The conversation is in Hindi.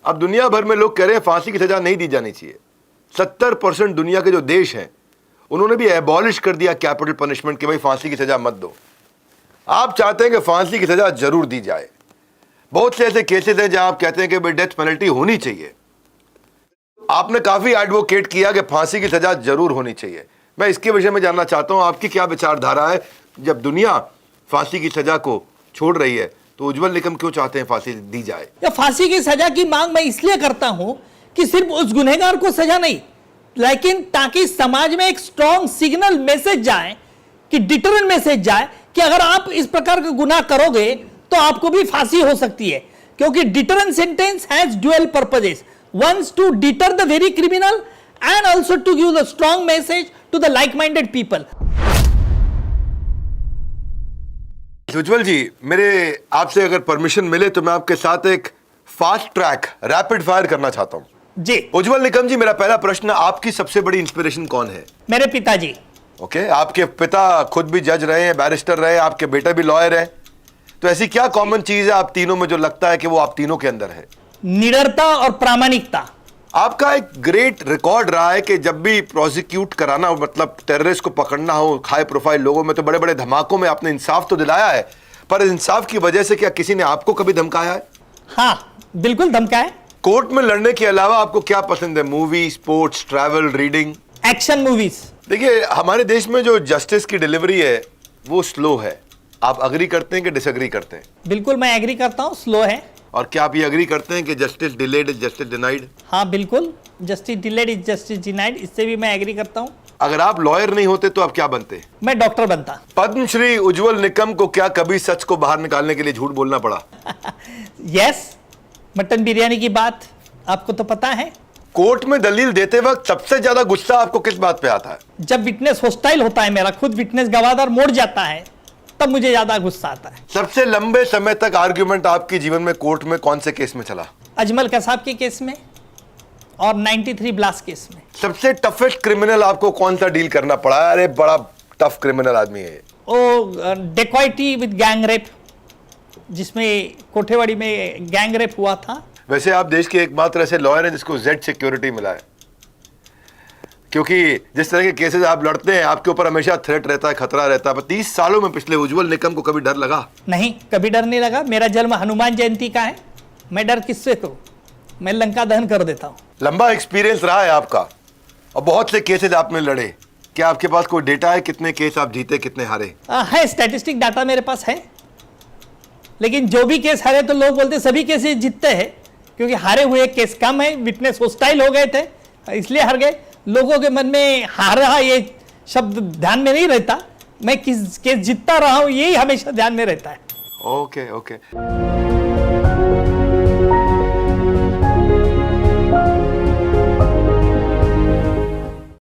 अब दुनिया भर में लोग कह रहे हैं फांसी की सजा नहीं दी जानी चाहिए। 70% दुनिया के जो देश हैं उन्होंने भी एबॉलिश कर दिया कैपिटल पनिशमेंट कि भाई फांसी की सजा मत दो। आप चाहते हैं कि फांसी की सजा जरूर दी जाए। बहुत से ऐसे केसेस हैं जहां आप कहते हैं कि भाई डेथ पेनल्टी होनी चाहिए। आपने काफी एडवोकेट किया कि फांसी की सजा जरूर होनी चाहिए। मैं इसके विषय में जानना चाहता हूं आपकी क्या विचारधारा है। जब दुनिया फांसी की सजा को छोड़ रही है तो उज्जवल निकम क्यों चाहते हैं फांसी दी जाए? या फांसी की सजा की मांग मैं इसलिए करता हूं कि सिर्फ उस गुनहगार को सजा नहीं, लेकिन ताकि समाज में एक स्ट्रॉन्ग सिग्नल मैसेज जाए, कि डिटरेंट मैसेज जाए कि अगर आप इस प्रकार का गुनाह करोगे तो आपको भी फांसी हो सकती है। क्योंकि deterrent sentence has dual purposes, once to deter the very criminal and also to give the strong message to the like minded people. Ujjwal ji, मेरे आपसे अगर परमिशन मिले तो मैं आपके साथ एक फास्ट ट्रैक रैपिड फायर करना चाहता हूं। जी उज्जवल निकम जी, मेरा पहला प्रश्न, आपकी सबसे बड़ी इंस्पिरेशन कौन है? मेरे पिताजी। ओके, आपके पिता खुद भी जज रहे हैं, बैरिस्टर रहे, आपके बेटा भी लॉयर है, तो ऐसी क्या कॉमन चीज है आप तीनों में जो लगता है कि वो आप तीनों के अंदर है? निडरता और प्रामाणिकता। आपका एक ग्रेट रिकॉर्ड रहा है कि जब भी प्रोसिक्यूट कराना हो, मतलब टेररिस्ट को पकड़ना हो हाई प्रोफाइल लोगों में, तो बड़े बड़े धमाकों में आपने इंसाफ तो दिलाया है, पर इंसाफ की वजह से क्या किसी ने आपको कभी धमकाया है? हाँ बिल्कुल धमकाया। कोर्ट में लड़ने के अलावा आपको क्या पसंद है? Movie, sports, travel, reading? Action movies. देखिए, हमारे देश में जो जस्टिस की डिलीवरी है वो स्लो है। आप अग्री करते हैं कि डिसएग्री करते हैं? बिल्कुल मैं एग्री करता हूँ, स्लो है। और क्या आप ये अग्री करते हैं कि justice delayed is justice denied? हाँ बिल्कुल, justice delayed is justice denied, इससे भी मैं एग्री करता हूँ। अगर आप लॉयर नहीं होते तो आप क्या बनते? मैं डॉक्टर बनता। पद्मश्री उज्जवल निकम को क्या कभी सच को बाहर निकालने के लिए झूठ बोलना पड़ा? यस, मटन बिरयानी की बात आपको तो पता है। कोर्ट में दलील देते वक्त सबसे ज्यादा गुस्सा आपको किस बात पे आता है? जब विटनेस हॉस्टाइल होता है, मेरा खुद विटनेस गवाहदार मोड़ जाता है, तब मुझे ज्यादा गुस्सा आता है। सबसे लंबे समय तक आर्ग्यूमेंट आपके जीवन में कोर्ट में कौन से केस में चला? अजमल कसाब के केस में और 93 ब्लास्ट केस में। सबसे टफेस्ट क्रिमिनल आपको कौन सा डील करना पड़ा? अरे बड़ा टफ क्रिमिनल आदमी है। ओ डेकॉइटी विद गैंग रेप, जिसमें कोठेवाड़ी में गैंग रेप हुआ था। वैसे आप देश के एकमात्र ऐसे लॉयर हैं जिसको जेड सिक्योरिटी मिला है, क्योंकि जिस तरह के केसेस आप लड़ते हैं आपके ऊपर हमेशा थ्रेट रहता है, खतरा रहता है। 30 सालों में पिछले उज्जवल निकम को कभी डर लगा? नहीं, कभी डर नहीं लगा। मेरा जन्म हनुमान जयंती का है, मैं डर किससे करूं? मैं लंका दहन कर देता हूं। लंबा एक्सपीरियंस रहा है आपका और बहुत से केसेस आपने लड़े। क्या आपके पास कोई डेटा है कितने केस आप जीते, कितने हारे? है, स्टैटिस्टिक डाटा मेरे पास है, लेकिन जो भी केस हारे तो लोग बोलते सभी केसेस जीतते हैं, क्योंकि हारे हुए केस कम है, विटनेस हॉस्टाइल हो गए थे इसलिए हार गए। लोगों के मन में हार रहा ये शब्द ध्यान में नहीं रहता, मैं किस केस जीतता रहा हूं यही हमेशा ध्यान में रहता है। Okay okay.